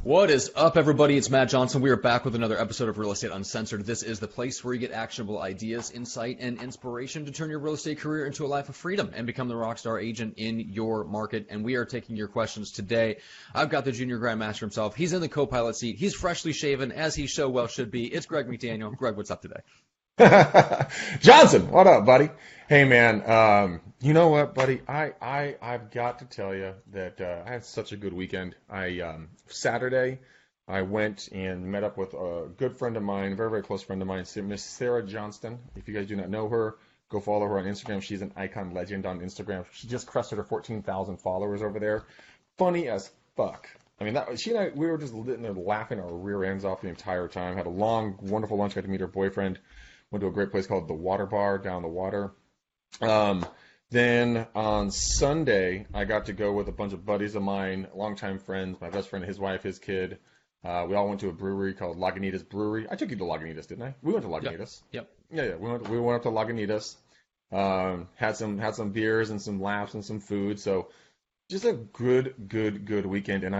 What is up, everybody? It's Matt Johnson. We are back with another episode of Real Estate Uncensored. This is the place where you get actionable ideas, insight, and inspiration to turn your real estate career into a life of freedom and become the rockstar agent in your market. And we are taking your questions today. I've got the junior grandmaster himself. He's in the co-pilot seat. He's freshly shaven, as he so well should be. It's Greg McDaniel. Greg, what's up today? Johnson, what up, buddy? Hey, man. You know what, buddy? I've got to tell you that I had such a good weekend. Saturday, I went and met up with a good friend of mine, very, very close friend of mine, Miss Sarah Johnston. If you guys do not know her, go follow her on Instagram. She's an icon legend on Instagram. She just crested her 14,000 followers over there. Funny as fuck. I mean, she and I, we were just sitting there laughing our rear ends off the entire time. Had a long, wonderful lunch. Got to meet her boyfriend. Went to a great place called the Water Bar down the water. Then on Sunday, I got to go with a bunch of buddies of mine, longtime friends, my best friend, his wife, his kid. We all went to a brewery called Lagunitas Brewery. I took you to Lagunitas, didn't I? We went to Lagunitas. Yep. Yeah. We went up to Lagunitas. Had some beers and some laughs and some food. So just a good weekend. And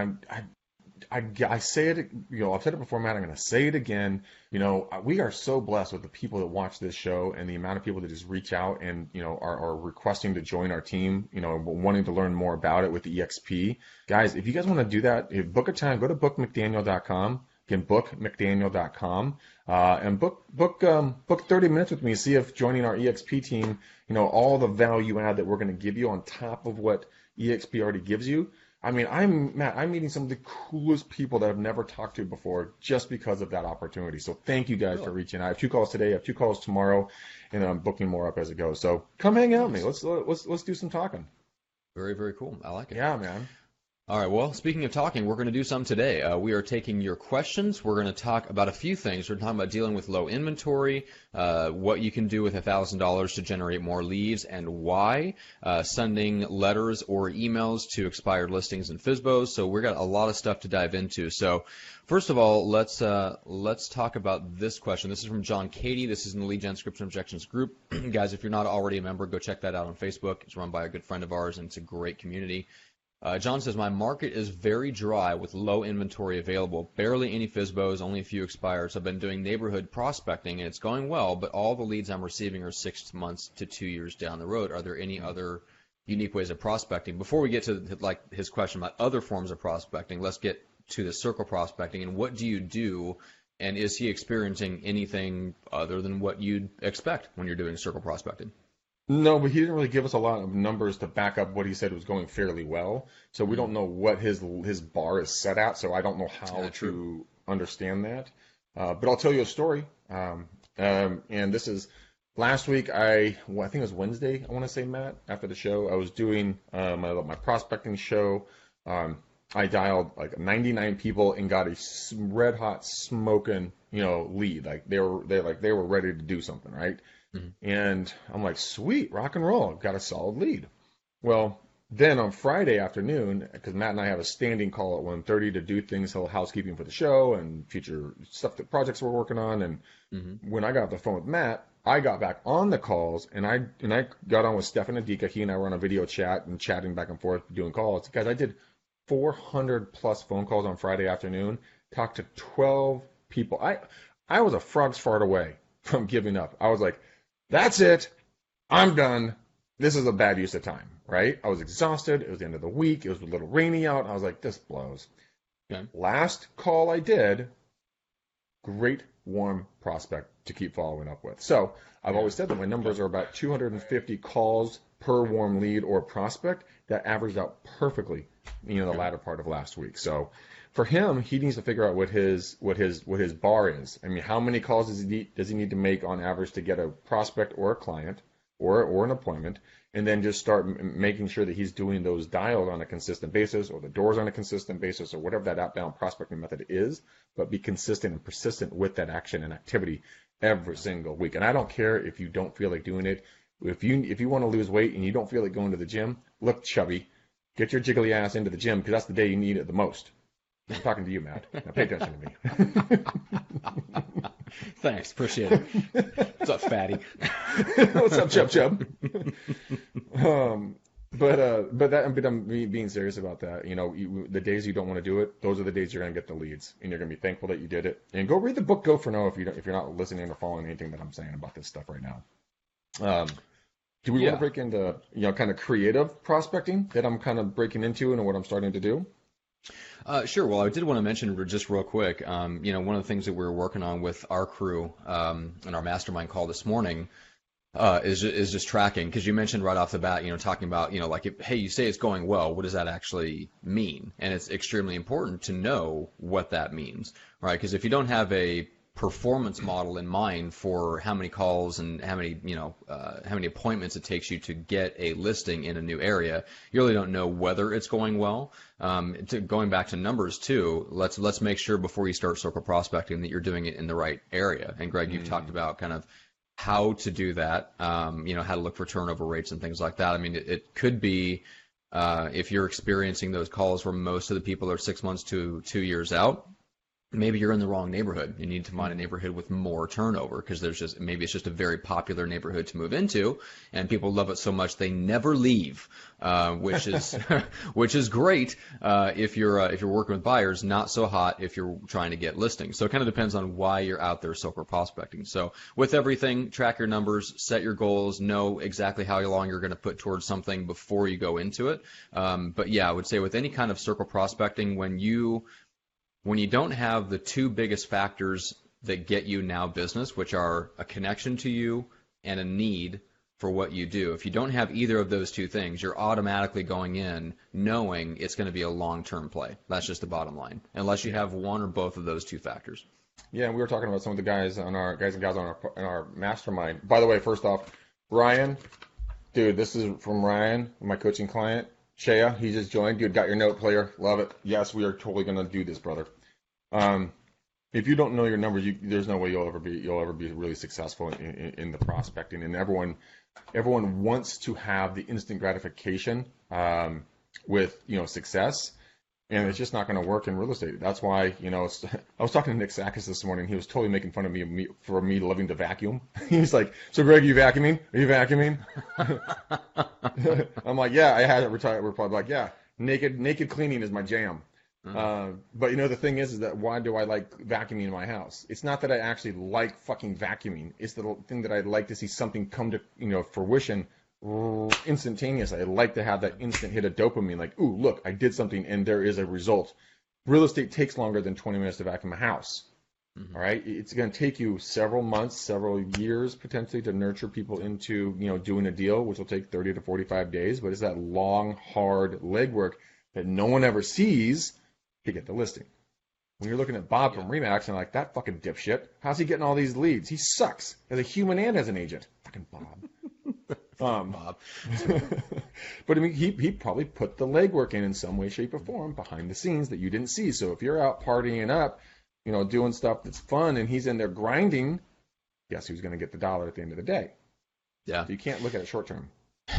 I say it, I've said it before, Matt, I'm going to say it again. We are so blessed with the people that watch this show and the amount of people that just reach out and, are requesting to join our team, wanting to learn more about it with the EXP. Guys, if you guys want to do that, book a time, go to bookmcdaniel.com. Again, bookmcdaniel.com, and book 30 minutes with me. See if joining our EXP team, all the value add that we're going to give you on top of what EXP already gives you. I mean, I'm meeting some of the coolest people that I've never talked to before just because of that opportunity. So thank you guys for reaching out. I have 2 calls today, I have 2 calls tomorrow, and I'm booking more up as it goes. So come hang out with me. Let's do some talking. Very, very cool. I like it. Yeah, man. All right, well, speaking of talking, we're going to do some today. We are taking your questions. We're going to talk about a few things. We're talking about dealing with low inventory, what you can do with $1,000 to generate more leads and why, sending letters or emails to expired listings and FSBOs. So we've got a lot of stuff to dive into. So first of all, let's talk about this question. This is from John Katie. This is in the Lead Gen Scripts and Objections group. Guys, if you're not already a member, go check that out on Facebook. It's run by a good friend of ours, and it's a great community. John says, my market is very dry with low inventory available, barely any FSBOs, only a few expires. I've been doing neighborhood prospecting, and it's going well, but all the leads I'm receiving are 6 months to 2 years down the road. Are there any other unique ways of prospecting? Before we get to his question about other forms of prospecting, let's get to the circle prospecting, and what do you do, and is he experiencing anything other than what you'd expect when you're doing circle prospecting? No, but he didn't really give us a lot of numbers to back up what he said was going fairly well. So we don't know what his bar is set at. So I don't know how to understand that. But I'll tell you a story. And this is last week. I think it was Wednesday. I want to say, Matt, after the show, I was doing my prospecting show. I dialed like 99 people and got a red hot smoking lead. Like they were ready to do something, right? Mm-hmm. And I'm like, sweet, rock and roll. I've got a solid lead. Well, then on Friday afternoon, because Matt and I have a standing call at 1:30 to do things, housekeeping for the show and future stuff, that projects we're working on. And when I got off the phone with Matt, I got back on the calls and I got on with Stefan and Dika. He and I were on a video chat and chatting back and forth, doing calls. Guys, I did 400 plus phone calls on Friday afternoon, talked to 12 people. I was a frog's fart away from giving up. I was like, that's it. I'm done. This is a bad use of time, right? I was exhausted. It was the end of the week. It was a little rainy out. I was like, this blows. Okay. Last call I did, great warm prospect to keep following up with. So I've always said that my numbers are about 250 calls per warm lead or prospect. That averaged out perfectly, the latter part of last week. So for him, he needs to figure out what his bar is. I mean, how many calls does he need to make on average to get a prospect or a client or an appointment, and then just start making sure that he's doing those dials on a consistent basis, or the doors on a consistent basis, or whatever that outbound prospecting method is, but be consistent and persistent with that action and activity every single week. And I don't care if you don't feel like doing it. If you want to lose weight and you don't feel like going to the gym, look chubby, get your jiggly ass into the gym, because that's the day you need it the most. I'm talking to you, Matt. Now pay attention to me. Thanks. Appreciate it. What's up, fatty? What's up, Chub? But I'm being serious about that. The days you don't want to do it, those are the days you're going to get the leads, and you're going to be thankful that you did it. And go read the book Go for No if you're not listening or following anything that I'm saying about this stuff right now. Do we want to break into kind of creative prospecting that I'm kind of breaking into and what I'm starting to do? Sure. Well, I did want to mention just real quick, one of the things that we were working on with our crew in our mastermind call this morning is just tracking, because you mentioned right off the bat, talking about, hey, you say it's going well, what does that actually mean? And it's extremely important to know what that means, right? Because if you don't have a performance model in mind for how many calls and how many appointments it takes you to get a listing in a new area, you really don't know whether it's going well. Going back to numbers too, let's make sure before you start circle prospecting that you're doing it in the right area. And Greg, you've talked about kind of how to do that, how to look for turnover rates and things like that. I mean, it could be if you're experiencing those calls where most of the people are 6 months to 2 years out, maybe you're in the wrong neighborhood. You need to find a neighborhood with more turnover, because maybe it's just a very popular neighborhood to move into, and people love it so much they never leave, which is which is great if you're working with buyers. Not so hot if you're trying to get listings. So it kind of depends on why you're out there social prospecting. So with everything, track your numbers, set your goals, know exactly how long you're going to put towards something before you go into it. But yeah, I would say with any kind of circle prospecting, when you don't have the two biggest factors that get you now business, which are a connection to you and a need for what you do, if you don't have either of those two things, you're automatically going in knowing it's going to be a long-term play. That's just the bottom line, unless you have one or both of those two factors. Yeah, and we were talking about some of the guys and gals in our mastermind. By the way, first off, Ryan, dude, this is from Ryan, my coaching client. Shea, he just joined. Dude, got your note, player. Love it. Yes, we are totally going to do this, brother. If you don't know your numbers, there's no way you'll ever be really successful in the prospecting. And everyone wants to have the instant gratification with success, and it's just not going to work in real estate. That's why I was talking to Nick Sakis this morning. He was totally making fun of me for me loving to vacuum. He's like, "So Greg, are you vacuuming? Are you vacuuming?" I'm like, "Yeah, I had it retired." We're probably like, "Yeah, naked cleaning is my jam." But the thing is that why do I like vacuuming in my house? It's not that I actually like fucking vacuuming. It's the thing that I'd like to see something come to fruition instantaneously. I'd like to have that instant hit of dopamine, like, ooh, look, I did something and there is a result. Real estate takes longer than 20 minutes to vacuum a house. Mm-hmm. All right, it's going to take you several months, several years potentially to nurture people into doing a deal, which will take 30 to 45 days. But it's that long, hard legwork that no one ever sees to get the listing. When you're looking at Bob from Remax and like, that fucking dipshit, how's he getting all these leads? He sucks as a human and as an agent. Fucking Bob. Bob. But I mean, he probably put the legwork in some way, shape, or form behind the scenes that you didn't see. So if you're out partying up, doing stuff that's fun, and he's in there grinding, guess who's going to get the dollar at the end of the day? Yeah. So you can't look at it short term.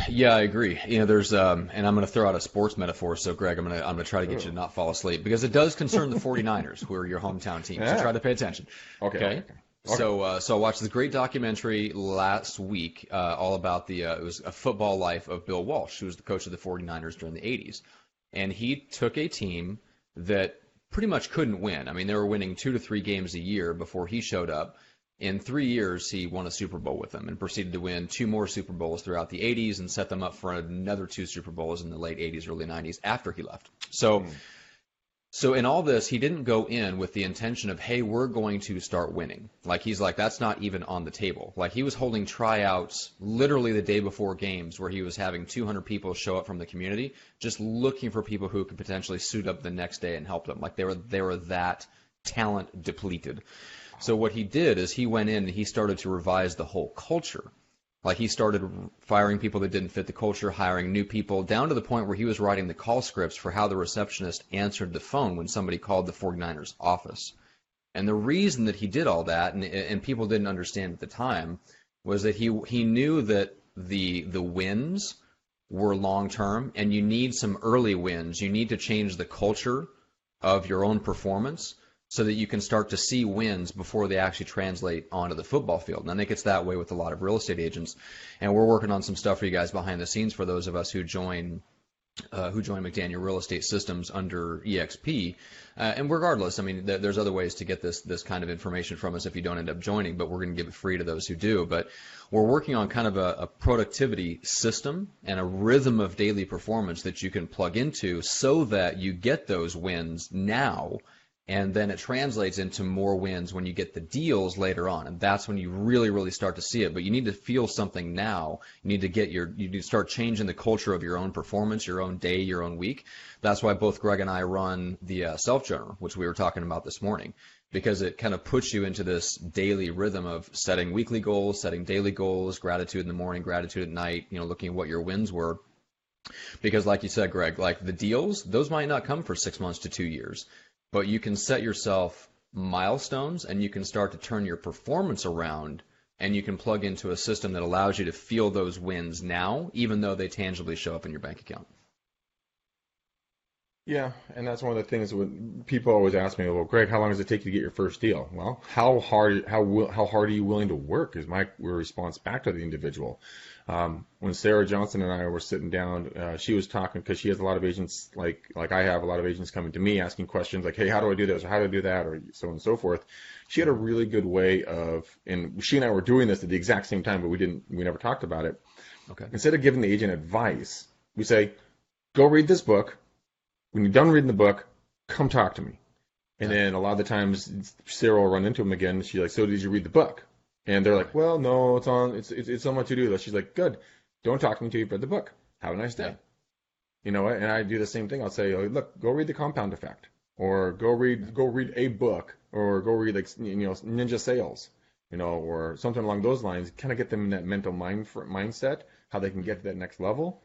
Yeah, I agree. There's and I'm going to throw out a sports metaphor. So Greg, I'm going to try to get you to not fall asleep, because it does concern the 49ers, who are your hometown team. So try to pay attention. Okay. So I watched this great documentary last week all about it was a football life of Bill Walsh, who was the coach of the 49ers during the 80s. And he took a team that pretty much couldn't win. I mean, they were winning 2 to 3 games a year before he showed up. In 3 years, he won a Super Bowl with them and proceeded to win 2 more Super Bowls throughout the 80s and set them up for another 2 Super Bowls in the late 80s, early 90s after he left. So in all this, he didn't go in with the intention of, hey, we're going to start winning. He's like, that's not even on the table. He was holding tryouts literally the day before games, where he was having 200 people show up from the community, just looking for people who could potentially suit up the next day and help them. They were that talent depleted. So what he did is he went in and he started to revise the whole culture. He started firing people that didn't fit the culture, hiring new people, down to the point where he was writing the call scripts for how the receptionist answered the phone when somebody called the 49ers office. And the reason that he did all that, and people didn't understand at the time, was that he knew that the wins were long-term, and you need some early wins. You need to change the culture of your own performance so that you can start to see wins before they actually translate onto the football field. And I think it's that way with a lot of real estate agents. And we're working on some stuff for you guys behind the scenes for those of us who join McDaniel Real Estate Systems under EXP. And regardless, I mean, there's other ways to get this kind of information from us if you don't end up joining, but we're going to give it free to those who do. But we're working on kind of a productivity system and a rhythm of daily performance that you can plug into so that you get those wins now, and then it translates into more wins when you get the deals later on. And that's when you really, really start to see it. But you need to feel something now. You need to start changing the culture of your own performance, your own day, your own week. That's why both Greg and I run the self-journal, which we were talking about this morning, because it kind of puts you into this daily rhythm of setting weekly goals, setting daily goals, gratitude in the morning, gratitude at night, looking at what your wins were. Because like you said, Greg, like the deals, those might not come for 6 months to 2 years. But you can set yourself milestones, and you can start to turn your performance around, and you can plug into a system that allows you to feel those wins now, even though they tangibly show up in your bank account. Yeah, and that's one of the things when people always ask me, well, Greg, how long does it take you to get your first deal? Well, how hard are you willing to work is my response back to the individual. When Sarah Johnson and I were sitting down, she was talking because she has a lot of agents like I have a lot of agents coming to me asking questions like, hey, how do I do this or how do I do that or so on and so forth. She had a really good way of, and she and I were doing this at the exact same time, but we never talked about it. Okay. Instead of giving the agent advice, we say, go read this book. When you're done reading the book, come talk to me. And then a lot of the times Sarah will run into him again. She's like, so did you read the book? And they're like, well, no, it's on my to-do list. She's like, good. Don't talk to me until you've read the book. Have a nice day. Yeah. You know what? And I do the same thing. I'll say, oh, look, go read The Compound Effect, or go read a book, or go read Ninja Sales, or something along those lines. Kind of get them in that mental mindset, how they can get to that next level.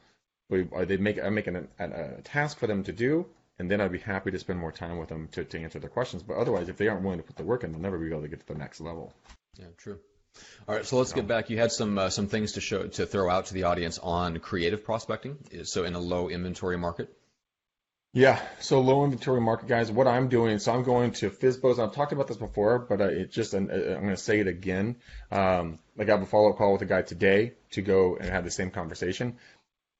I make a task for them to do, and then I'd be happy to spend more time with them to answer their questions. But otherwise, if they aren't willing to put the work in, they'll never be able to get to the next level. Yeah, true. All right, so let's get back. You had some things to throw out to the audience on creative prospecting. So in a low inventory market. Yeah, so low inventory market, guys. What I'm doing, so I'm going to FSBOs. I've talked about this before, but I'm going to say it again. I got a follow-up call with a guy today to go and have the same conversation.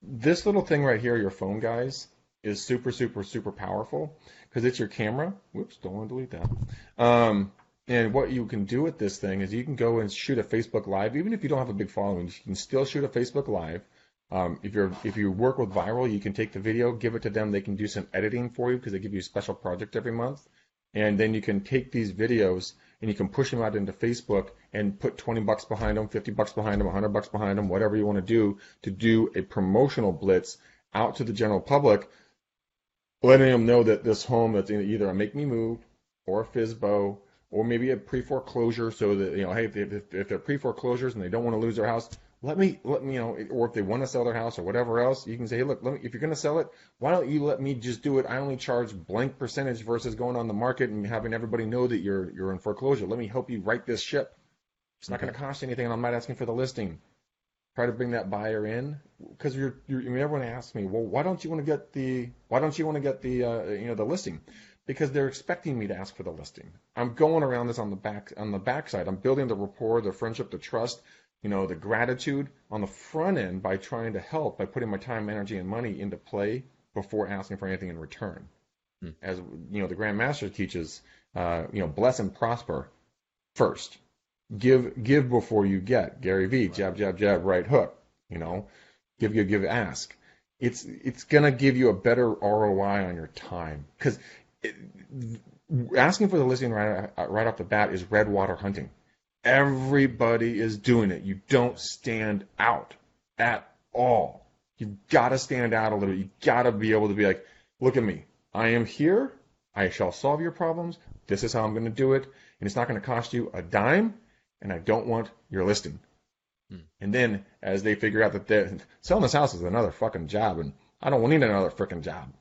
This little thing right here, your phone, guys, is super, super, super powerful because it's your camera. Whoops, don't want to delete that. And what you can do with this thing is you can go and shoot a Facebook Live. Even if you don't have a big following, you can still shoot a Facebook Live. If you work with viral, you can take the video, give it to them. They can do some editing for you because they give you a special project every month. And then you can take these videos and you can push them out into Facebook and put $20 behind them, $50 behind them, $100 behind them, whatever you want to do a promotional blitz out to the general public, letting them know that this home that's either a Make Me Move or a FSBO or maybe a pre-foreclosure, so that, hey, if they're pre-foreclosures and they don't want to lose their house, let me, or if they want to sell their house or whatever else, you can say, hey, look, if you're going to sell it, why don't you let me just do it? I only charge blank percentage versus going on the market and having everybody know that you're in foreclosure. Let me help you right this ship. It's not going to cost you anything, and I'm not asking for the listing. Try to bring that buyer in, because everyone asks me, well, why don't you want to get the listing? Because they're expecting me to ask for the listing. I'm going around this on the backside. I'm building the rapport, the friendship, the trust, the gratitude on the front end by trying to help, by putting my time, energy, and money into play before asking for anything in return. As the Grand Master teaches, bless and prosper first. Give before you get. Gary Vee, jab, jab, jab, right hook. Give, ask. It's gonna give you a better ROI on your time, because asking for the listing right off the bat is red water hunting. Everybody is doing it. You don't stand out at all. You've got to stand out a little bit. You've got to be able to be like, look at me. I am here. I shall solve your problems. This is how I'm going to do it. And it's not going to cost you a dime. And I don't want your listing. And then as they figure out that selling this house is another fucking job, and I don't need another freaking job.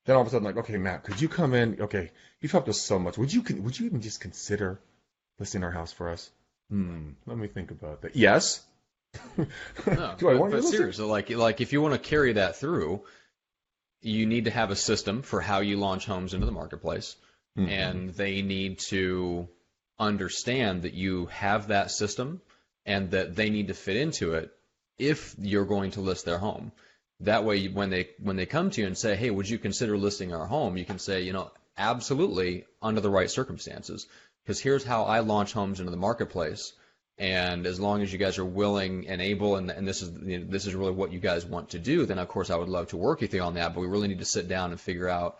Then all of a sudden, like, okay, Matt, could you come in? Okay, you've helped us so much. Would you even just consider listing our house for us? Let me think about that. Yes. No, but seriously, like if you want to carry that through, you need to have a system for how you launch homes into the marketplace. and they need to understand that you have that system and that they need to fit into it if you're going to list their home. That way, when they come to you and say, hey, would you consider listing our home, you can say, absolutely, under the right circumstances. Because here's how I launch homes into the marketplace. And as long as you guys are willing and able, and this is really what you guys want to do, then of course I would love to work with you on that. But we really need to sit down and figure out,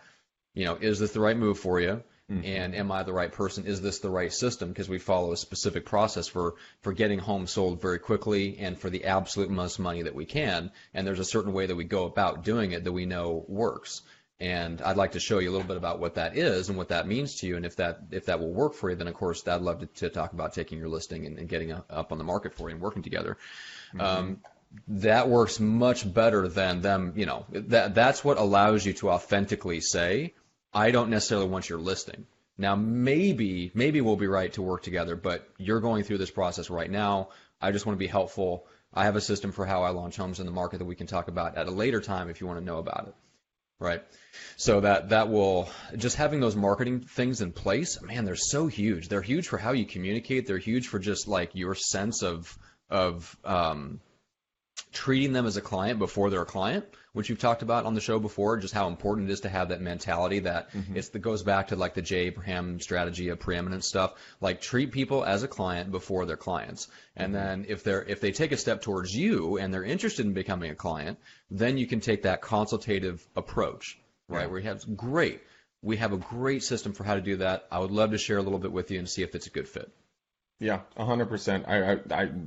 is this the right move for you? And am I the right person? Is this the right system? Because we follow a specific process for getting homes sold very quickly and for the absolute most money that we can. And there's a certain way that we go about doing it that we know works. And I'd like to show you a little bit about what that is and what that means to you. And if that will work for you, then of course I'd love to talk about taking your listing and getting up on the market for you and working together. That works much better than them. That's what allows you to authentically say, I don't necessarily want your listing. Now, maybe we'll be right to work together, but you're going through this process right now. I just want to be helpful. I have a system for how I launch homes in the market that we can talk about at a later time if you want to know about it. Right. So that will, just having those marketing things in place, man, they're so huge. They're huge for how you communicate. They're huge for just like your sense of treating them as a client before they're a client, which you've talked about on the show before, just how important it is to have that mentality that that goes back to like the J. Abraham strategy of preeminent stuff, like treat people as a client before they're clients. And then if they take a step towards you and they're interested in becoming a client, then you can take that consultative approach, right? Where we have a great system for how to do that. I would love to share a little bit with you and see if it's a good fit. Yeah, 100%.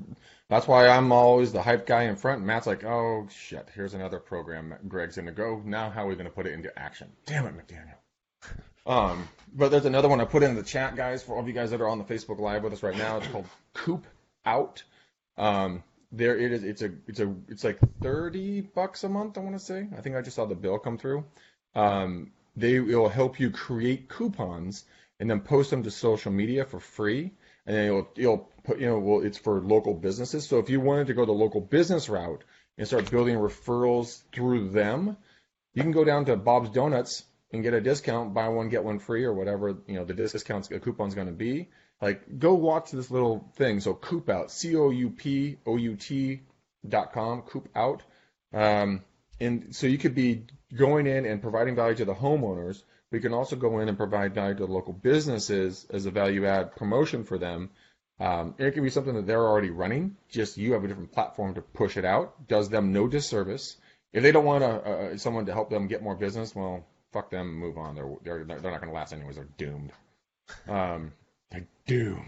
That's why I'm always the hype guy in front. Matt's like, oh, shit, here's another program Greg's going to go. Now how are we going to put it into action? Damn it, McDaniel. But there's another one I put in the chat, guys, for all of you guys that are on the Facebook Live with us right now. It's called Coop Out. There it is. It's like $30 a month, I want to say. I think I just saw the bill come through. Will help you create coupons and then post them to social media for free. And then you'll put, it's for local businesses. So if you wanted to go the local business route and start building referrals through them, you can go down to Bob's Donuts and get a discount, buy one, get one free, or whatever, the coupon's going to be. Like, go watch this little thing. So Coop Out, COUPOUT.com, Coop Out. And so you could be going in and providing value to the homeowners. We can also go in and provide value to the local businesses as a value-add promotion for them. It can be something that they're already running, just you have a different platform to push it out. Does them no disservice. If they don't want someone to help them get more business, well, fuck them, move on. They're not going to last anyways. They're doomed. They're doomed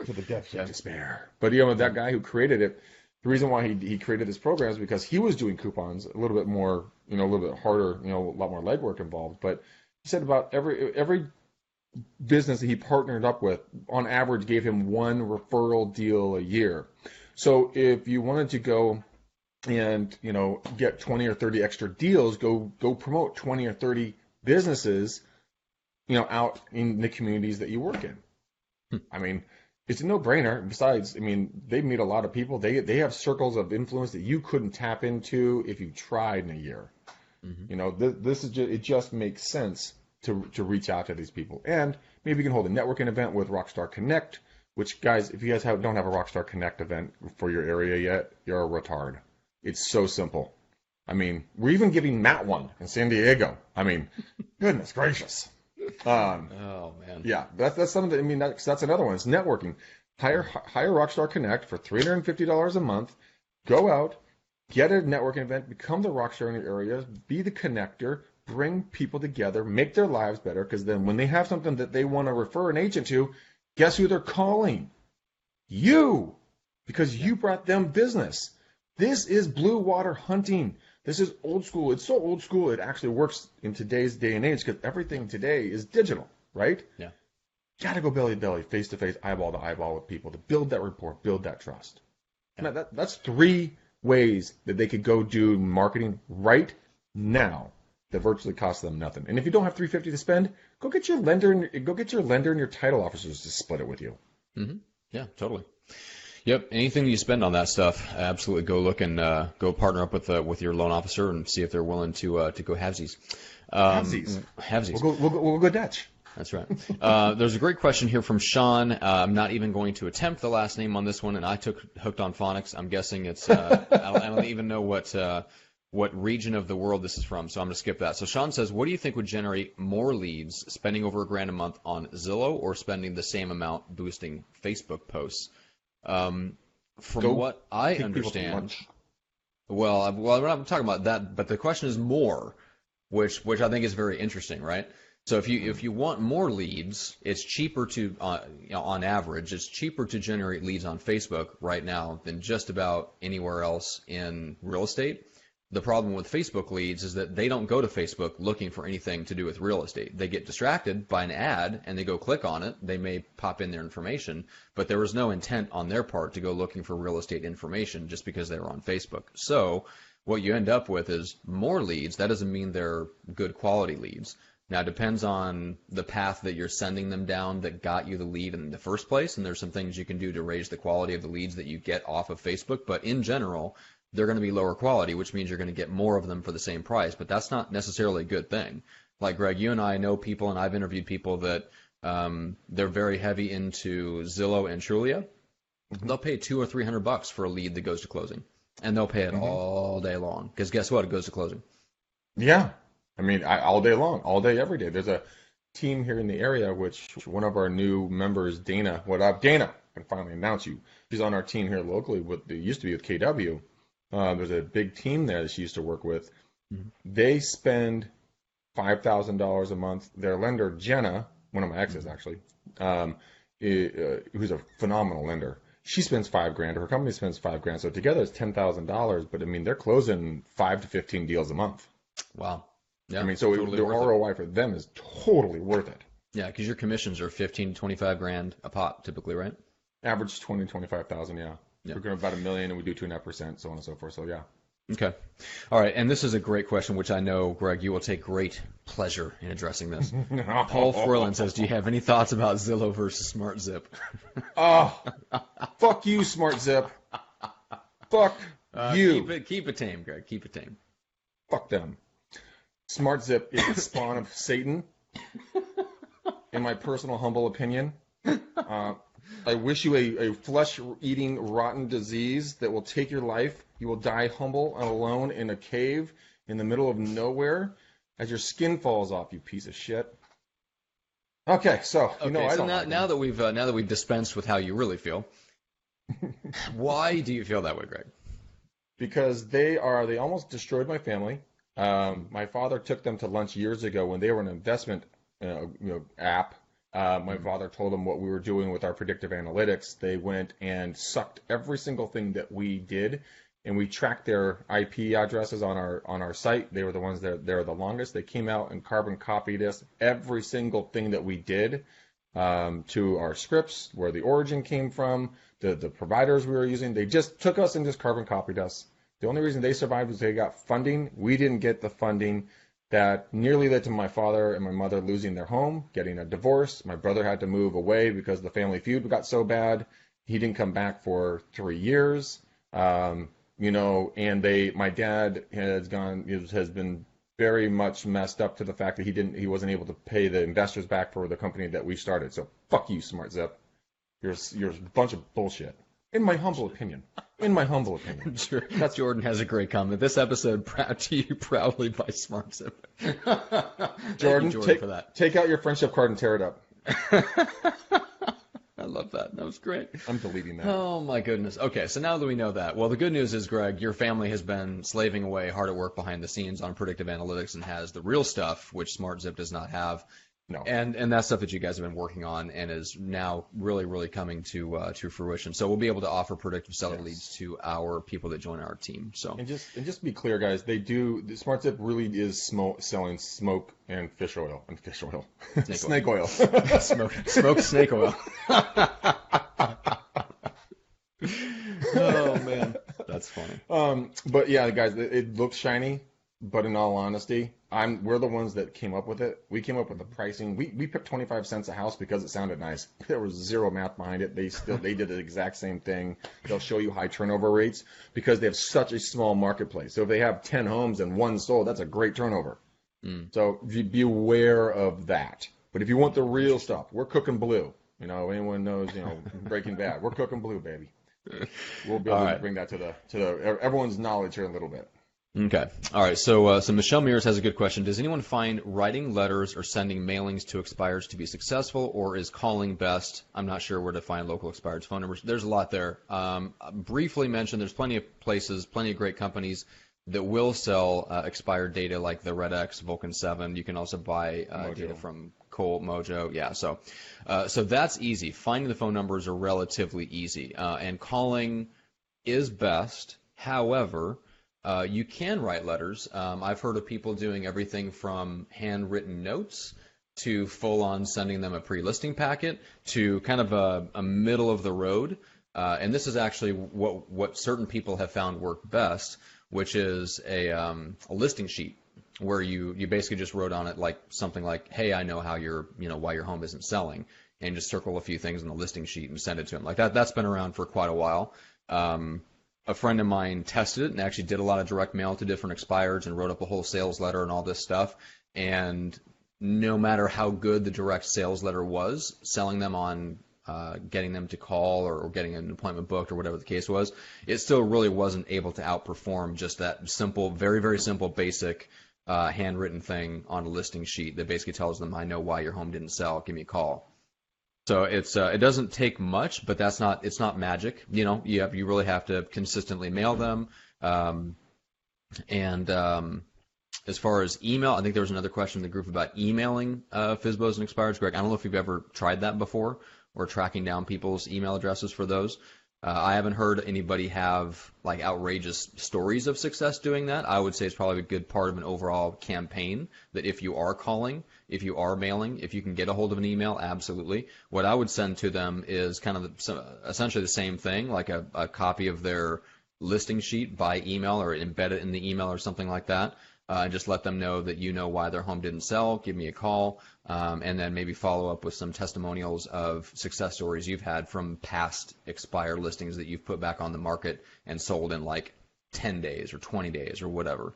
to the depths of despair. But that guy who created it, the reason why he created this program is because he was doing coupons a little bit more, a little bit harder, a lot more legwork involved. But he said about every business that he partnered up with, on average, gave him one referral deal a year. So if you wanted to go and get 20 or 30 extra deals, go promote 20 or 30 businesses, out in the communities that you work in. I mean, it's a no-brainer. Besides, they meet a lot of people. They have circles of influence that you couldn't tap into if you tried in a year. This is it just makes sense to reach out to these people. And maybe you can hold a networking event with Rockstar Connect, which, guys, if you guys don't have a Rockstar Connect event for your area yet, you're a retard. It's so simple. We're even giving Matt one in San Diego. Goodness gracious. Oh man. Yeah, that's something. That's another one. It's networking. Hire Rockstar Connect for $350 a month. Go out, get a networking event, become the rockstar in your area, be the connector, bring people together, make their lives better. Because then when they have something that they want to refer an agent to, guess who they're calling? You, because you brought them business. This is blue water hunting. This is old school. It's so old school, it actually works in today's day and age because everything today is digital, right? Yeah. Got to go belly to belly, face to face, eyeball to eyeball with people to build that rapport, build that trust. Yeah. Now, that's 3 ways that they could go do marketing right now that virtually costs them nothing. And if you don't have $350 to spend, go get your lender and your title officers to split it with you. Mm-hmm. Yeah, totally. Yep. Anything you spend on that stuff, absolutely go look and go partner up with your loan officer and see if they're willing to go halvesies. Halvesies. Halvesies. We'll go Dutch. That's right. There's a great question here from Sean. I'm not even going to attempt the last name on this one, and I took Hooked on Phonics. I'm guessing it's I don't even know what region of the world this is from, so I'm going to skip that. So Sean says, what do you think would generate more leads, spending over $1,000 a month on Zillow or spending the same amount boosting Facebook posts? From what I understand, well, I'm not talking about that, but the question is more, which I think is very interesting, right? So if you want more leads, it's cheaper to, on average, it's cheaper to generate leads on Facebook right now than just about anywhere else in real estate. The problem with Facebook leads is that they don't go to Facebook looking for anything to do with real estate. They get distracted by an ad and they go click on it. They may pop in their information, but there was no intent on their part to go looking for real estate information just because they were on Facebook. So what you end up with is more leads. That doesn't mean they're good quality leads. Now, it depends on the path that you're sending them down that got you the lead in the first place, and there's some things you can do to raise the quality of the leads that you get off of Facebook, but in general, they're going to be lower quality, which means you're going to get more of them for the same price, but that's not necessarily a good thing. Like, Greg, you and I know people, and I've interviewed people that they're very heavy into Zillow and Trulia. Mm-hmm. They'll pay $200 or $300 for a lead that goes to closing, and they'll pay it all day long, because guess what? It goes to closing. Yeah. I mean, all day long, all day, every day. There's a team here in the area, which one of our new members, Dana, what up, Dana? I can finally announce you. She's on our team here locally. They used to be with KW. There's a big team there that she used to work with. Mm-hmm. They spend $5,000 a month. Their lender, Jenna, one of my exes actually, who's a phenomenal lender. She spends $5,000. Her company spends $5,000. So together it's $10,000. But I mean, they're closing 5 to 15 deals a month. Wow. Yeah, I mean, so totally the ROI for them is totally worth it. Yeah, because your commissions are $15,000 to $25,000 a pop, typically, right? Average 20, 25,000. Yeah. We're going about $1 million, and we do 2.5%, so on and so forth. So yeah. Okay. All right, and this is a great question, which I know, Greg, you will take great pleasure in addressing this. Paul Forlin says, "Do you have any thoughts about Zillow versus SmartZip?" Fuck you, SmartZip. Fuck you. Keep it tame, Greg. Keep it tame. Fuck them. SmartZip is the spawn of Satan, in my personal humble opinion. I wish you a flesh-eating, rotten disease that will take your life. You will die humble and alone in a cave in the middle of nowhere as your skin falls off, you piece of shit. Okay, so I don't like now that we've dispensed with how you really feel, why do you feel that way, Greg? Because they almost destroyed my family. My father took them to lunch years ago when they were an investment app. My father told them what we were doing with our predictive analytics. They went and sucked every single thing that we did, and we tracked their IP addresses on our site. They were the ones that they're the longest. They came out and carbon copied us every single thing that we did to our scripts, where the origin came from, the providers we were using. They just took us and just carbon copied us. The only reason they survived was they got funding. We didn't get the funding. That nearly led to my father and my mother losing their home, getting a divorce. My brother had to move away because the family feud got so bad. He didn't come back for 3 years. And my dad has been very much messed up to the fact that he wasn't able to pay the investors back for the company that we started. So fuck you, SmartZip. You're a bunch of bullshit. In my humble opinion. Jordan has a great comment. This episode brought to you proudly by SmartZip. Jordan, for that. Take out your friendship card and tear it up. I love that. That was great. I'm deleting that. Oh, my goodness. Okay, so now that we know that, well, the good news is, Greg, your family has been slaving away hard at work behind the scenes on predictive analytics and has the real stuff, which SmartZip does not have. No. And that's stuff that you guys have been working on and is now really, really coming to fruition. So we'll be able to offer predictive seller leads to our people that join our team. So and just to be clear, guys, the SmartZip really is selling smoke and fish oil snake oil. Smoked snake oil. Oh man, that's funny. But yeah, guys, it looks shiny. But in all honesty, we're the ones that came up with it. We came up with the pricing. We picked 25 cents a house because it sounded nice. There was zero math behind it. They did the exact same thing. They'll show you high turnover rates because they have such a small marketplace. So if they have 10 homes and one sold, that's a great turnover. So be aware of that. But if you want the real stuff, we're cooking blue. Anyone knows, Breaking Bad, we're cooking blue, baby. We'll be able to bring that to the everyone's knowledge here in a little bit. Okay. All right. So Michelle Mears has a good question. Does anyone find writing letters or sending mailings to expireds to be successful, or is calling best? I'm not sure where to find local expireds' phone numbers. There's a lot there. Briefly mentioned, there's plenty of places, plenty of great companies that will sell expired data like the RedX, Vulcan 7. You can also buy data from Colt, Mojo. Yeah. So that's easy. Finding the phone numbers are relatively easy, and calling is best. However, you can write letters. I've heard of people doing everything from handwritten notes to full-on sending them a pre-listing packet to kind of a middle of the road. And this is actually what certain people have found work best, which is a listing sheet where you basically just wrote on it like something like, hey, I know how why your home isn't selling, and just circle a few things in the listing sheet and send it to them. Like that's been around for quite a while. A friend of mine tested it and actually did a lot of direct mail to different expireds and wrote up a whole sales letter and all this stuff. And no matter how good the direct sales letter was, selling them on getting them to call or getting an appointment booked or whatever the case was, it still really wasn't able to outperform just that simple, very, very simple, basic handwritten thing on a listing sheet that basically tells them, I know why your home didn't sell, give me a call. So it doesn't take much, but it's not magic. You really have to consistently mail them. As far as email, I think there was another question in the group about emailing FSBOs and expireds. Greg, I don't know if you've ever tried that before or tracking down people's email addresses for those. I haven't heard anybody have like outrageous stories of success doing that. I would say it's probably a good part of an overall campaign that if you are calling, if you are mailing, if you can get a hold of an email, absolutely. What I would send to them is kind of essentially the same thing, like a copy of their listing sheet by email or embed it in the email or something like that. And just let them know that you know why their home didn't sell, give me a call, and then maybe follow up with some testimonials of success stories you've had from past expired listings that you've put back on the market and sold in like 10 days or 20 days or whatever.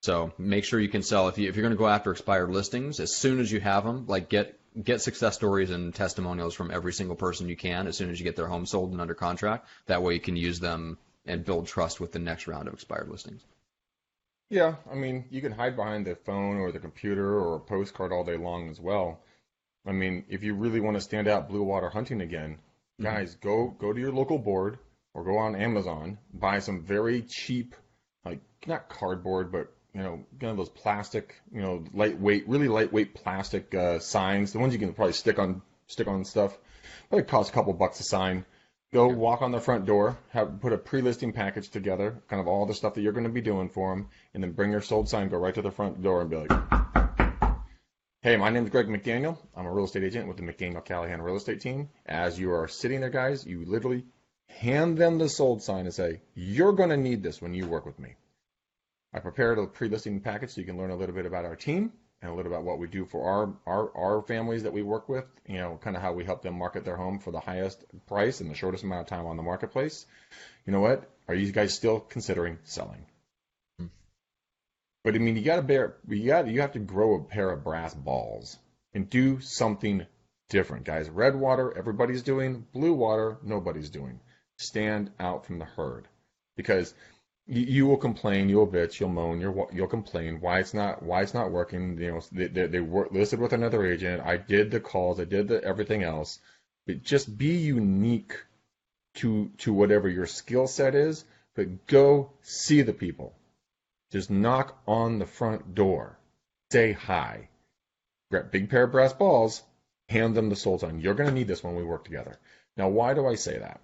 So make sure you can sell. If you're going to go after expired listings, as soon as you have them, like get success stories and testimonials from every single person you can as soon as you get their home sold and under contract. That way you can use them and build trust with the next round of expired listings. Yeah, I mean, you can hide behind the phone or the computer or a postcard all day long as well. I mean, if you really want to stand out blue water hunting again, guys, go to your local board or go on Amazon, buy some very cheap, like not cardboard, but kind of those plastic, really lightweight plastic signs. The ones you can probably stick on stuff. Probably cost a couple bucks a sign. Go walk on the front door, put a pre-listing package together, kind of all the stuff that you're going to be doing for them, and then bring your sold sign, go right to the front door and be like, hey, my name is Greg McDaniel. I'm a real estate agent with the McDaniel Callahan Real Estate Team. As you are sitting there, guys, you literally hand them the sold sign and say, you're going to need this when you work with me. I prepared a pre-listing package so you can learn a little bit about our team and a little about what we do for our families that we work with, kind of how we help them market their home for the highest price in the shortest amount of time on the marketplace. You know what? Are you guys still considering selling? But I mean, you have to grow a pair of brass balls and do something different, guys. Red water, everybody's doing. Blue water, nobody's doing. Stand out from the herd, because you will complain, you'll bitch, you'll moan, you'll complain why it's not working. They were listed with another agent. I did the calls, I did everything else. But just be unique to whatever your skill set is. But go see the people. Just knock on the front door. Say hi. Grab a big pair of brass balls. Hand them the sold sign. You're going to need this when we work together. Now, why do I say that?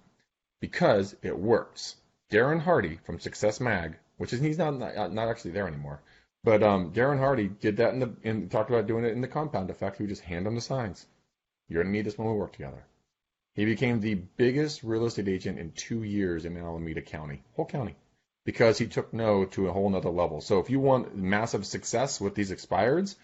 Because it works. Darren Hardy from Success Mag, he's not actually there anymore, but Darren Hardy did that and talked about doing it in the compound effect. We just hand them the signs. You're going to need this when we work together. He became the biggest real estate agent in 2 years in Alameda County, whole county, because he took no to a whole nother level. So if you want massive success with these expireds,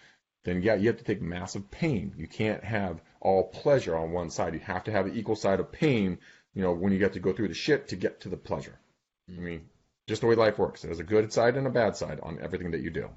then yeah, you have to take massive pain. You can't have all pleasure on one side. You have to have the equal side of pain, when you get to go through the shit to get to the pleasure. I mean, just the way life works. There's a good side and a bad side on everything that you do.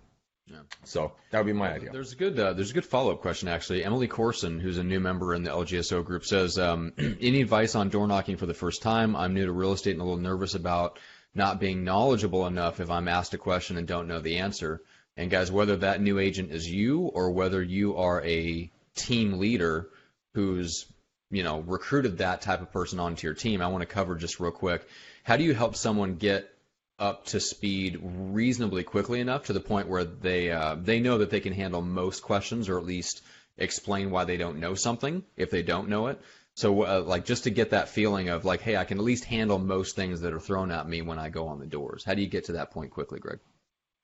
Yeah. So that would be my idea. There's a good follow-up question, actually. Emily Corson, who's a new member in the LGSO group, says, any advice on door knocking for the first time? I'm new to real estate and a little nervous about not being knowledgeable enough if I'm asked a question and don't know the answer. And guys, whether that new agent is you or whether you are a team leader who's, recruited that type of person onto your team, I want to cover just real quick. How do you help someone get up to speed reasonably quickly enough to the point where they know that they can handle most questions, or at least explain why they don't know something if they don't know it? So just to get that feeling of like, hey, I can at least handle most things that are thrown at me when I go on the doors. How do you get to that point quickly, Greg?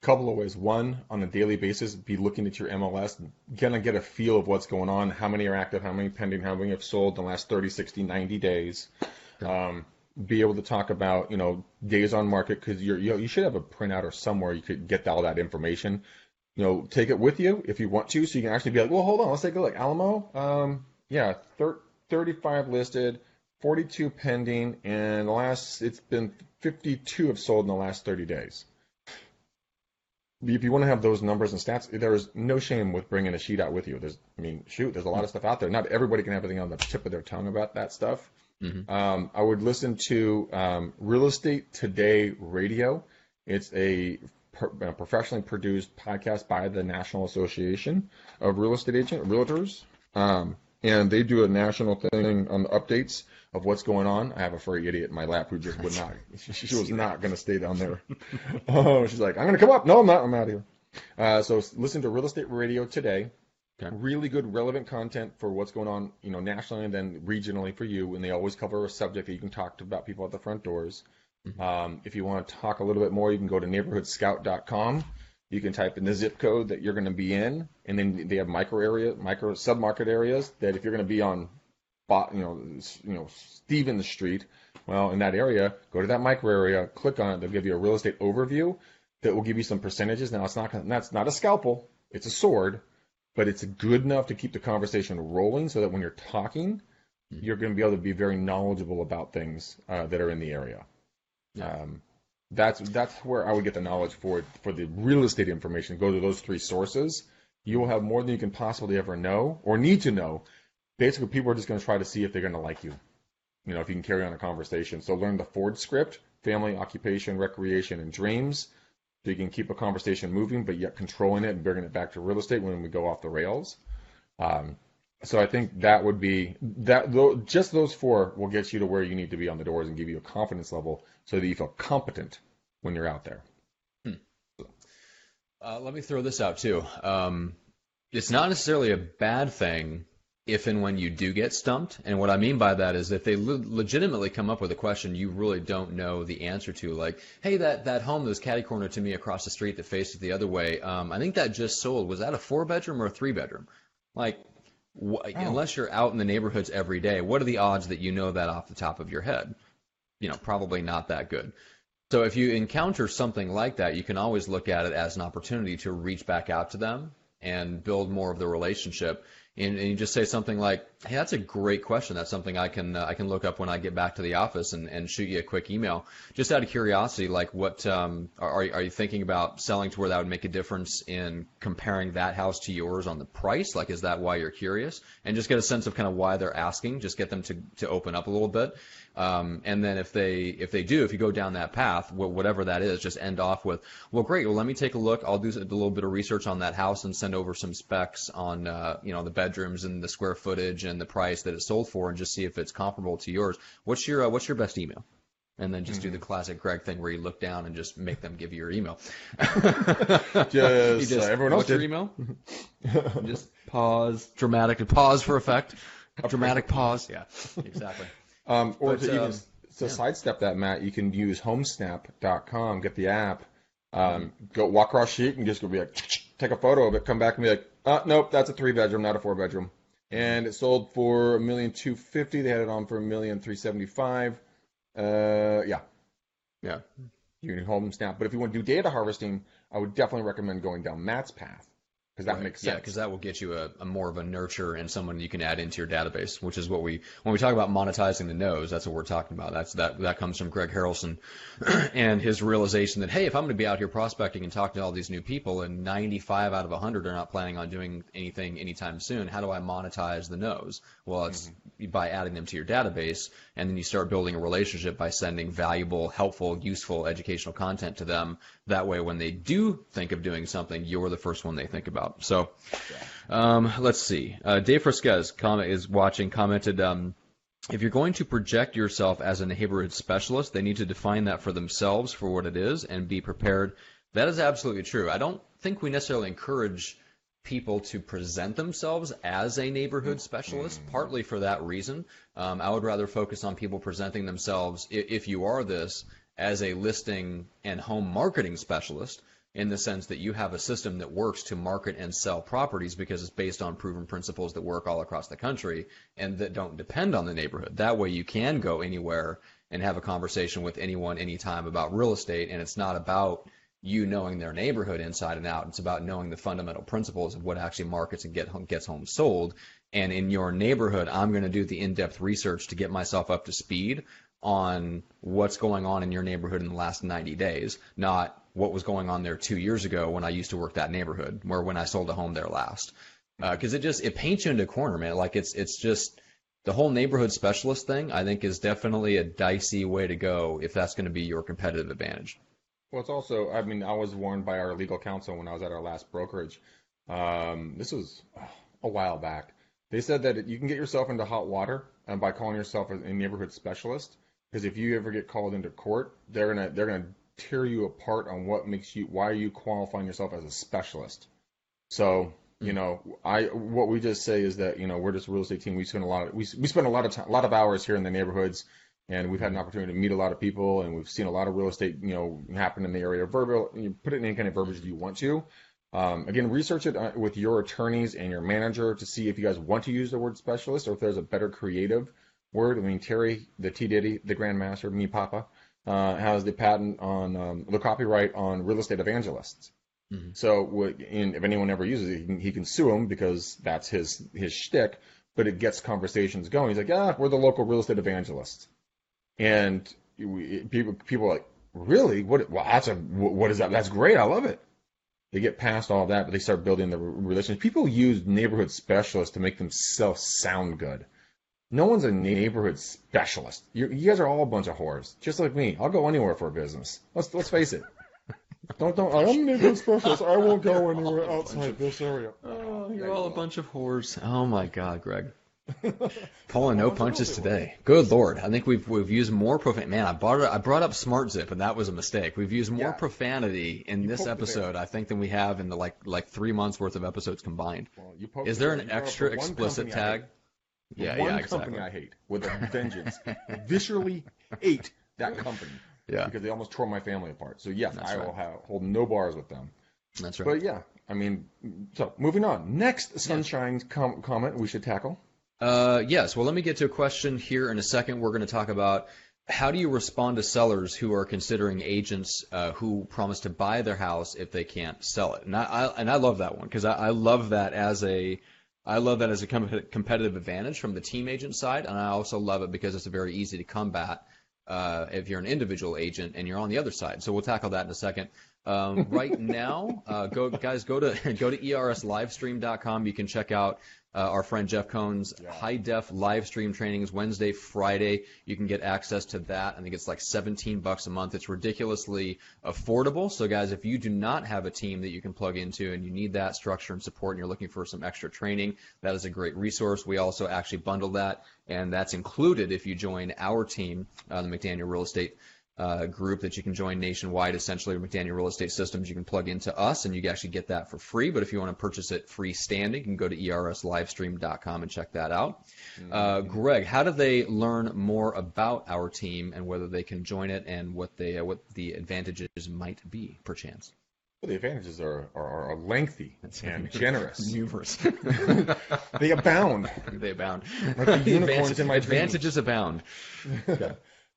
Couple of ways. One, on a daily basis, be looking at your MLS, gonna get a feel of what's going on, how many are active, how many pending, how many have sold in the last 30, 60, 90 days. Be able to talk about, days on market, because you should have a printout or somewhere you could get all that information. Take it with you if you want to, so you can actually be like, well, hold on, let's take a look. Alamo, 35 listed, 42 pending, and it's been 52 have sold in the last 30 days. If you want to have those numbers and stats, there's no shame with bringing a sheet out with you. There's a lot of stuff out there. Not everybody can have everything on the tip of their tongue about that stuff. Mm-hmm. I would listen to Real Estate Today Radio. It's a professionally produced podcast by the National Association of Real Estate Realtors. And they do a national thing on the updates of what's going on. I have a furry idiot in my lap who just would not. She was not going to stay down there. She's like, I'm going to come up. No, I'm not. I'm out of here. So listen to Real Estate Radio Today. Okay. Really good, relevant content for what's going on, nationally and then regionally for you. And they always cover a subject that you can talk to about people at the front doors. Mm-hmm. If you want to talk a little bit more, you can go to neighborhoodscout.com. You can type in the zip code that you're going to be in, and then they have micro sub-market areas that if you're going to be on, Stevens Street, well, in that area, go to that micro area, click on it. They'll give you a real estate overview that will give you some percentages. Now, that's not a scalpel; it's a sword, but it's good enough to keep the conversation rolling so that when you're talking, you're going to be able to be very knowledgeable about things that are in the area. Yeah. That's where I would get the knowledge for the real estate information. Go to those three sources. You will have more than you can possibly ever know or need to know. Basically, people are just going to try to see if they're going to like you. If you can carry on a conversation. So learn the Ford script: family, occupation, recreation, and dreams. So you can keep a conversation moving, but yet controlling it and bringing it back to real estate when we go off the rails. So I think that would be that. Just those four will get you to where you need to be on the doors and give you a confidence level so that you feel competent when you're out there. Let me throw this out too. It's not necessarily a bad thing if and when you do get stumped. And what I mean by that is if they legitimately come up with a question you really don't know the answer to, like, hey, that home that was catty corner to me across the street that faced it the other way, I think that just sold. Was that a 4-bedroom or a 3-bedroom? Like, unless you're out in the neighborhoods every day, what are the odds that you know that off the top of your head? Probably not that good. So if you encounter something like that, you can always look at it as an opportunity to reach back out to them and build more of the relationship. And you just say something like, hey, that's a great question. That's something I can look up when I get back to the office and shoot you a quick email. Just out of curiosity, like what are you thinking about selling to where that would make a difference in comparing that house to yours on the price? Like, is that why you're curious? And just get a sense of kind of why they're asking. Just get them to open up a little bit. And then if you go down that path, whatever that is, just end off with, well, great. Well, let me take a look. I'll do a little bit of research on that house and send over some specs on, the bedrooms and the square footage and the price that it sold for, and just see if it's comparable to yours. What's your best email? And then just do the classic Greg thing where you look down and just make them give you your email. Everyone else what's your email? Just pause. Dramatic pause for effect. Dramatic pause. Yeah, exactly. To sidestep that, Matt, you can use homesnap.com, get the app, go walk across sheet and just go be like, take a photo of it, come back and be like, nope, that's a 3-bedroom, not a 4-bedroom. And it sold for $1,250,000. They had it on for $1,375,000. Yeah. You can home snap. But if you want to do data harvesting, I would definitely recommend going down Matt's path. because that makes sense. Yeah, because that will get you a more of a nurture and someone you can add into your database, which is what when we talk about monetizing the no's, that's what we're talking about. That comes from Greg Harrelson and his realization that, hey, if I'm going to be out here prospecting and talking to all these new people and 95 out of 100 are not planning on doing anything anytime soon, how do I monetize the no's? Well, it's by adding them to your database, and then you start building a relationship by sending valuable, helpful, useful, educational content to them. That way, when they do think of doing something, you're the first one they think about. So, let's see. Dave Fresquez commented, if you're going to project yourself as a neighborhood specialist, they need to define that for themselves for what it is and be prepared. That is absolutely true. I don't think we necessarily encourage people to present themselves as a neighborhood specialist, partly for that reason. I would rather focus on people presenting themselves, if you are this, as a listing and home marketing specialist, in the sense that you have a system that works to market and sell properties because it's based on proven principles that work all across the country and that don't depend on the neighborhood. That way you can go anywhere and have a conversation with anyone anytime about real estate, and it's not about you knowing their neighborhood inside and out. It's about knowing the fundamental principles of what actually markets and gets homes sold. And in your neighborhood, I'm going to do the in-depth research to get myself up to speed on what's going on in your neighborhood in the last 90 days, not what was going on there 2 years ago when I used to work that neighborhood, or when I sold a home there last. Because it paints you into a corner, man. Like it's just the whole neighborhood specialist thing, I think, is definitely a dicey way to go if that's going to be your competitive advantage. Well, it's also, I mean, I was warned by our legal counsel when I was at our last brokerage. This was a while back. They said that you can get yourself into hot water by calling yourself a neighborhood specialist, because if you ever get called into court, they're gonna tear you apart on why are you qualifying yourself as a specialist. So, what we just say is that, we're just a real estate team. We spend a lot of hours here in the neighborhoods, and we've had an opportunity to meet a lot of people, and we've seen a lot of real estate, happen in the area. You put it in any kind of verbiage you want to. Again, research it with your attorneys and your manager to see if you guys want to use the word specialist or if there's a better creative word. I mean, Terry, the T Diddy, the Grandmaster, me Papa, has the patent on the copyright on real estate evangelists. Mm-hmm. So if anyone ever uses it, he can sue him because that's his shtick, but it gets conversations going. He's like, we're the local real estate evangelists. And people are like, really? What is that? That's great. I love it. They get past all that, but they start building the relations. People use neighborhood specialists to make themselves sound good. No one's a neighborhood specialist. You guys are all a bunch of whores, just like me. I'll go anywhere for a business. Let's face it. I'm a neighborhood specialist. I won't go anywhere outside this area. Oh, you're all a bunch of whores. Oh my God, Greg. Pulling no punches today. Good Lord. I think we've used more profanity. Man, I brought up Smart Zip, and that was a mistake. We've used more profanity in this episode, I think, than we have in the like 3 months worth of episodes combined. Well, is there an extra explicit tag? One company I hate with a vengeance. Viscerally hate that company. Yeah. Because they almost tore my family apart. So yes, I will hold no bars with them. That's right. But yeah, I mean, so moving on. Next Sunshine comment we should tackle. Yes. Well, let me get to a question here in a second. We're going to talk about how do you respond to sellers who are considering agents who promise to buy their house if they can't sell it. And I love that one because I love that as a competitive advantage from the team agent side, and I also love it because it's very easy to combat if you're an individual agent and you're on the other side. So we'll tackle that in a second. Right now, go to erslivestream.com. You can check out our friend Jeff Cohn's high-def live stream trainings Wednesday, Friday. You can get access to that. I think it's like $17 a month. It's ridiculously affordable. So, guys, if you do not have a team that you can plug into and you need that structure and support and you're looking for some extra training, that is a great resource. We also actually bundle that, and that's included if you join our team, the McDaniel Real Estate group that you can join nationwide, essentially McDaniel Real Estate Systems. You can plug into us and you can actually get that for free. But if you want to purchase it freestanding, you can go to erslivestream.com and check that out. Greg, how do they learn more about our team and whether they can join it and what the advantages might be, perchance? Well, the advantages are lengthy and generous. Numerous. They abound. They abound. Like the unicorns in my advantages abound. Okay.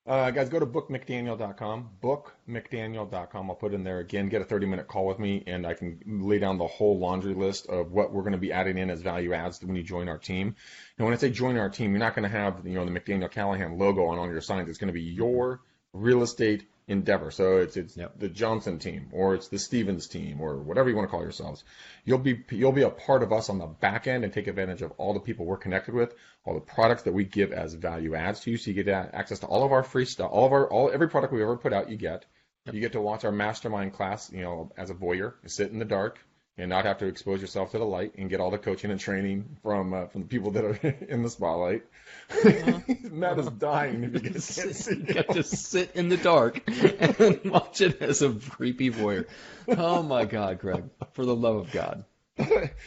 Guys, go to bookmcdaniel.com, bookmcdaniel.com. I'll put in there again, get a 30-minute call with me, and I can lay down the whole laundry list of what we're going to be adding in as value adds when you join our team. And when I say join our team, you're not going to have, the McDaniel Callahan logo on all your signs. It's going to be your real estate endeavor. So it's the Johnson team, or it's the Stevens team, or whatever you want to call yourselves. You'll be a part of us on the back end and take advantage of all the people we're connected with, all the products that we give as value adds to you. So you get access to all of our free stuff, every product we ever put out. You get to watch our mastermind class, as a voyeur, sit in the dark and not have to expose yourself to the light, and get all the coaching and training from the people that are in the spotlight. Matt is dying if you can't see. You get to sit in the dark and watch it as a creepy voyeur. Oh my God, Greg! For the love of God!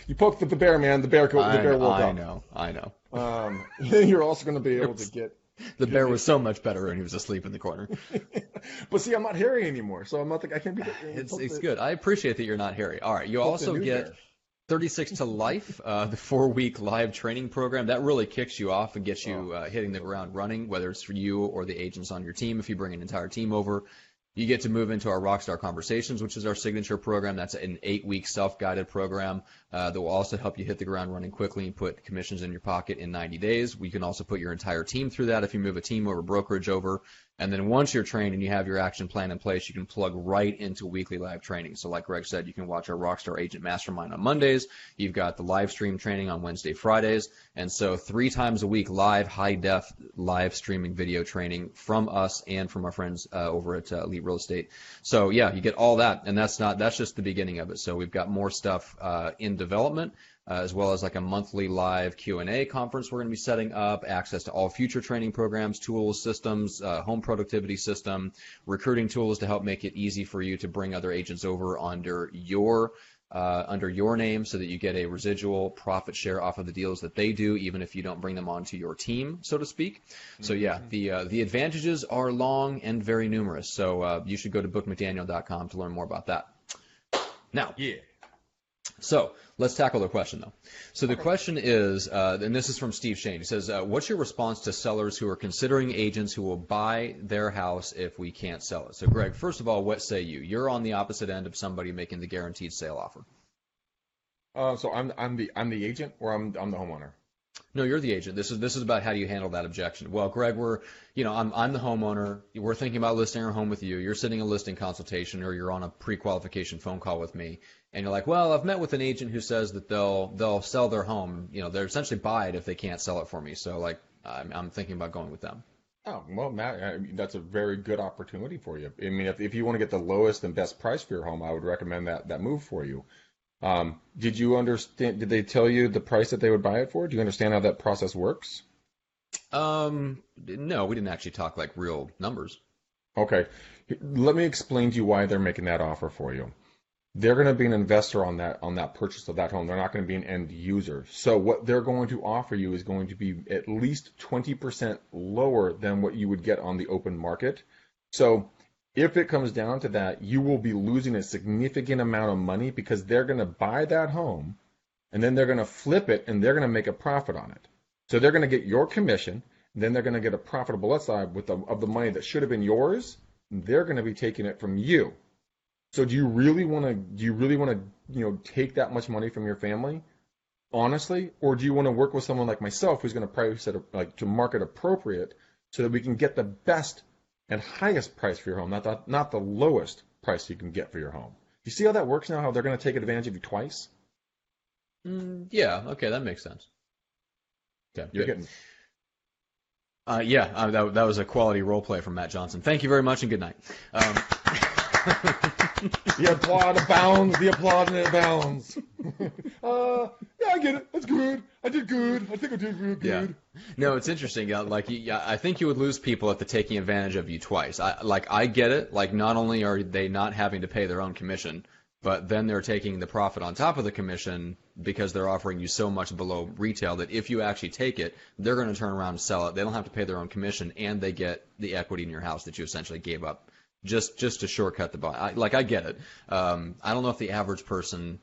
You poked at the bear, man. The bear woke up. I know. You're also going to be able to get. The bear was so much better when he was asleep in the corner. But see, I'm not hairy anymore, so I'm not. I can't be. It's good. I appreciate that you're not hairy. All right. You also get 36 to Life, the 4-week live training program. That really kicks you off and gets you hitting the ground running, whether it's for you or the agents on your team. If you bring an entire team over, you get to move into our Rockstar Conversations, which is our signature program. That's an 8-week self-guided program that will also help you hit the ground running quickly and put commissions in your pocket in 90 days. We can also put your entire team through that if you move a team or a brokerage over. And then once you're trained and you have your action plan in place, you can plug right into weekly live training. So like Greg said, you can watch our Rockstar Agent Mastermind on Mondays. You've got the live stream training on Wednesday, Fridays. And so 3 times a week, live, high-def, live streaming video training from us and from our friends over at Elite Real Estate. So yeah, you get all that. And that's just the beginning of it. So we've got more stuff in development. As well as like a monthly live Q&A conference we're going to be setting up, access to all future training programs, tools, systems, home productivity system, recruiting tools to help make it easy for you to bring other agents over under your name so that you get a residual profit share off of the deals that they do, even if you don't bring them onto your team, so to speak. So yeah, the advantages are long and very numerous. So you should go to bookmcdaniel.com to learn more about that. Now, so let's tackle the question, though. So the question is, and this is from Steve Shane. He says, what's your response to sellers who are considering agents who will buy their house if we can't sell it? So, Greg, first of all, what say you? You're on the opposite end of somebody making the guaranteed sale offer. So I'm the agent, or I'm the homeowner? No, you're the agent. This is about how do you handle that objection. Well, Greg, I'm the homeowner. We're thinking about listing our home with you. You're sitting a listing consultation, or you're on a pre-qualification phone call with me, and you're like, well, I've met with an agent who says that they'll sell their home. They'll essentially buy it if they can't sell it for me. So I'm thinking about going with them. Oh, well, Matt, that's a very good opportunity for you. I mean, if you want to get the lowest and best price for your home, I would recommend that move for you. Did you understand? Did they tell you the price that they would buy it for? Do you understand how that process works? No, we didn't actually talk like real numbers. Okay, let me explain to you why they're making that offer for you. They're going to be an investor on that purchase of that home. They're not going to be an end user. So what they're going to offer you is going to be at least 20% lower than what you would get on the open market. So if it comes down to that, you will be losing a significant amount of money because they're going to buy that home and then they're going to flip it and they're going to make a profit on it. So they're going to get your commission, and then they're going to get a profitable upside of the money that should have been yours. They're going to be taking it from you. So do you really want to take that much money from your family, honestly, or do you want to work with someone like myself who's going to price it to market appropriate so that we can get the best and highest price for your home, not the lowest price you can get for your home? You see how that works now? How they're going to take advantage of you twice? Yeah. Okay, that makes sense. Okay, you're getting. That was a quality role play from Matt Johnson. Thank you very much, and good night. The applaud abounds. The applaud abounds. I get it. That's good. I did good. I think I did real good. Yeah. No, it's interesting. I think you would lose people at the taking advantage of you twice. I get it. Like, not only are they not having to pay their own commission, but then they're taking the profit on top of the commission because they're offering you so much below retail that if you actually take it, they're going to turn around and sell it. They don't have to pay their own commission, and they get the equity in your house that you essentially gave up just to shortcut the buy. I get it. I don't know if the average person,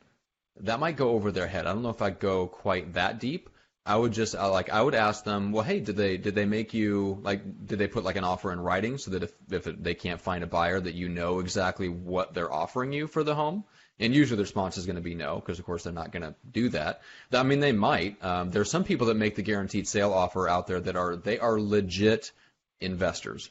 that might go over their head. I don't know if I'd go quite that deep. I would just I would ask them, well, hey, did they make you, did they put like an offer in writing so that if they can't find a buyer, that you know exactly what they're offering you for the home? And usually the response is going to be no, because of course they're not going to do that. I mean, they might. There's some people that make the guaranteed sale offer out there that are legit investors.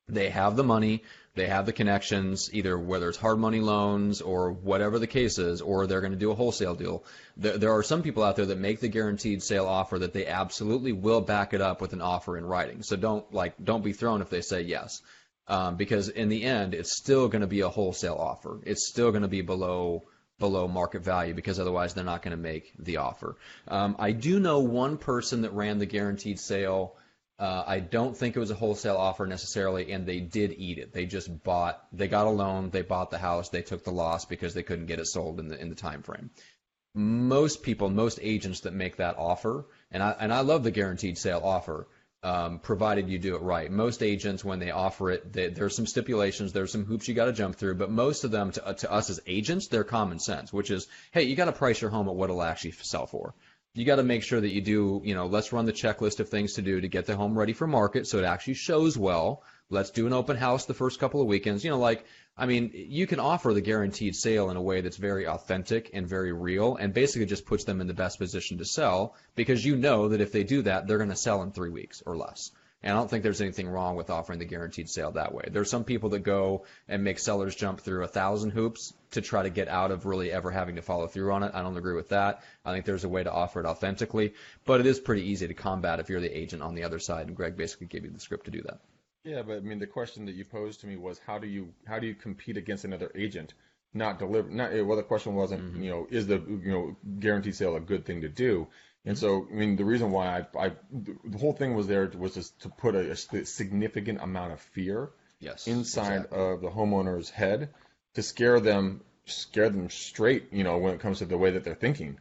They have the money, they have the connections, either whether it's hard money loans or whatever the case is, or they're going to do a wholesale deal. There are some people out there that make the guaranteed sale offer that they absolutely will back it up with an offer in writing. So don't be thrown if they say yes, because in the end, it's still going to be a wholesale offer. It's still going to be below market value, because otherwise they're not going to make the offer. I do know one person that ran the guaranteed sale. I don't think it was a wholesale offer necessarily, and they did eat it. They got a loan, they bought the house, they took the loss because they couldn't get it sold in the time frame. Most agents that make that offer, and I love the guaranteed sale offer, provided you do it right. Most agents, when they offer it, there's some stipulations, there's some hoops you got to jump through, but most of them, to us as agents, they're common sense, which is, hey, you got to price your home at what it'll actually sell for. You got to make sure that you do, let's run the checklist of things to do to get the home ready for market so it actually shows well. Let's do an open house the first couple of weekends. You can offer the guaranteed sale in a way that's very authentic and very real, and basically just puts them in the best position to sell, because you know that if they do that, they're going to sell in 3 weeks or less. And I don't think there's anything wrong with offering the guaranteed sale that way. There's some people that go and make sellers jump through 1,000 hoops to try to get out of really ever having to follow through on it. I don't agree with that. I think there's a way to offer it authentically, but it is pretty easy to combat if you're the agent on the other side, and Greg basically gave you the script to do that. Yeah, but I mean, the question that you posed to me was, how do you compete against another agent? The question wasn't, is the guaranteed sale a good thing to do? And so, I mean, the reason why the whole thing was there was just to put a significant amount of fear inside of the homeowner's head, to scare them straight, when it comes to the way that they're thinking.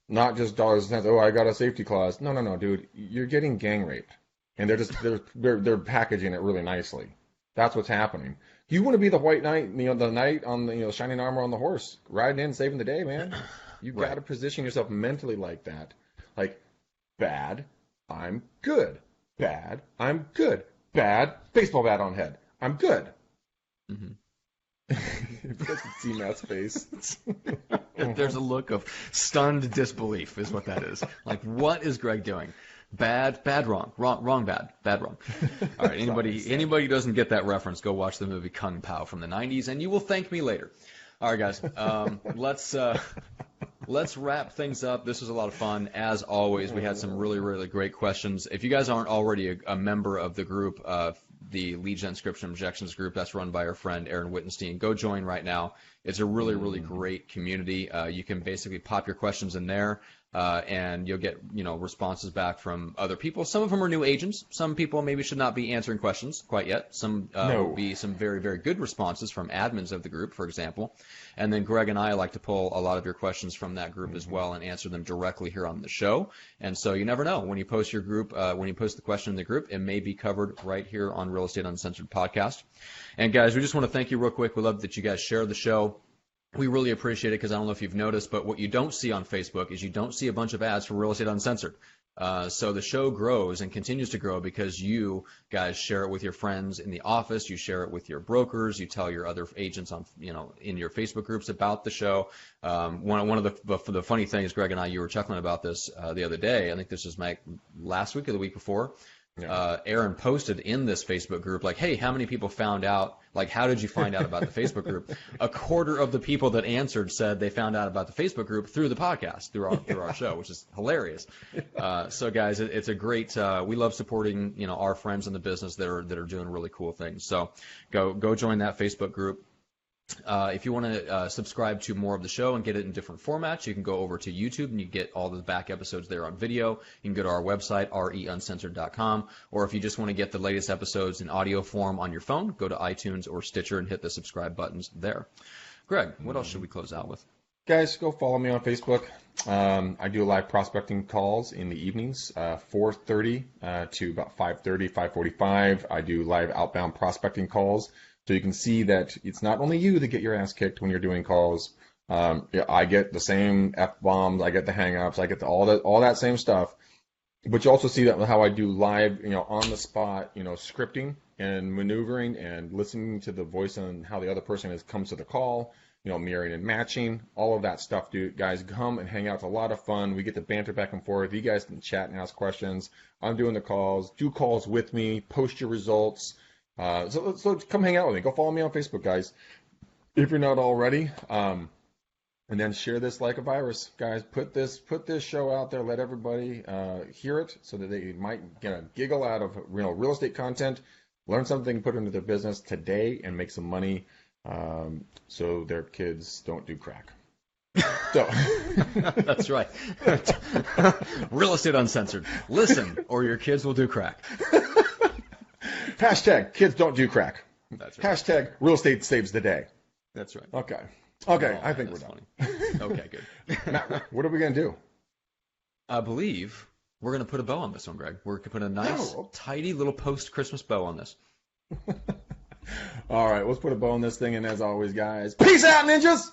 Not just dollars and cents. Oh, I got a safety clause. No, dude, you're getting gang raped, and they're packaging it really nicely. That's what's happening. You want to be the white knight, the knight on the shining armor on the horse, riding in, saving the day, man. You've got to position yourself mentally like that. Like, bad, I'm good. Bad, I'm good. Bad, baseball bat on head. I'm good. Mm-hmm. If you guys can see Matt's face. There's a look of stunned disbelief is what that is. Like, what is Greg doing? Bad, wrong, bad, wrong. All right, anybody who doesn't get that reference, go watch the movie Kung Pao from the 90s, and you will thank me later. All right, guys, let's wrap things up. This was a lot of fun. As always, we had some really, really great questions. If you guys aren't already a member of the group, the Lead Gen Inscription Objections group, that's run by our friend Aaron Wittenstein, go join right now. It's a really, really great community. You can basically pop your questions in there, and you'll get responses back from other people. Some of them are new agents. Some people maybe should not be answering questions quite yet. Some will be some very, very good responses from admins of the group, for example. And then Greg and I like to pull a lot of your questions from that group as well and answer them directly here on the show. And so you never know, when you post your group, when you post the question in the group, it may be covered right here on Real Estate Uncensored podcast. And guys, we just want to thank you real quick. We love that you guys share the show. We really appreciate it, because I don't know if you've noticed, but what you don't see on Facebook is you don't see a bunch of ads for Real Estate Uncensored. So the show grows and continues to grow because you guys share it with your friends in the office, you share it with your brokers, you tell your other agents on, in your Facebook groups about the show. One of the funny things, Greg and I, you were chuckling about this the other day. I think this was my last week or the week before. Aaron posted in this Facebook group, like, hey, how many people found out, like, how did you find out about the Facebook group? A quarter of the people that answered said they found out about the Facebook group through the podcast, through our show, which is hilarious. So guys, it's a great, we love supporting, our friends in the business that are doing really cool things. So go join that Facebook group. If you want to subscribe to more of the show and get it in different formats, you can go over to YouTube and you get all the back episodes there on video. You can go to our website, reuncensored.com, or if you just want to get the latest episodes in audio form on your phone, go to iTunes or Stitcher and hit the subscribe buttons there. Greg, what else should we close out with? Guys, go follow me on Facebook. I do live prospecting calls in the evenings, 4:30 to about 5:30, 5:45. I do live outbound prospecting calls. So you can see that it's not only you that get your ass kicked when you're doing calls. Yeah, I get the same F-bombs, I get the hang-ups, I get all that same stuff. But you also see that with how I do live, on the spot, scripting and maneuvering and listening to the voice and how the other person comes to the call, mirroring and matching, all of that stuff, dude. Guys, come and hang out. It's a lot of fun. We get to banter back and forth. You guys can chat and ask questions. I'm doing the calls. Do calls with me. Post your results. So come hang out with me. Go follow me on Facebook, guys, if you're not already. And then share this like a virus, guys. Put this show out there. Let everybody hear it, so that they might get a giggle out of real estate content, learn something, put it into their business today, and make some money, so their kids don't do crack. So that's right. Real Estate Uncensored. Listen, or your kids will do crack. Hashtag kids don't do crack. That's right. Hashtag real estate saves the day. That's right. Okay, Oh, I think we're that's done. Funny. Okay, good. Matt, what are we going to do? I believe we're going to put a bow on this one, Greg. We're going to put a nice, tidy little post-Christmas bow on this. All right, let's put a bow on this thing. And as always, guys, peace out, ninjas!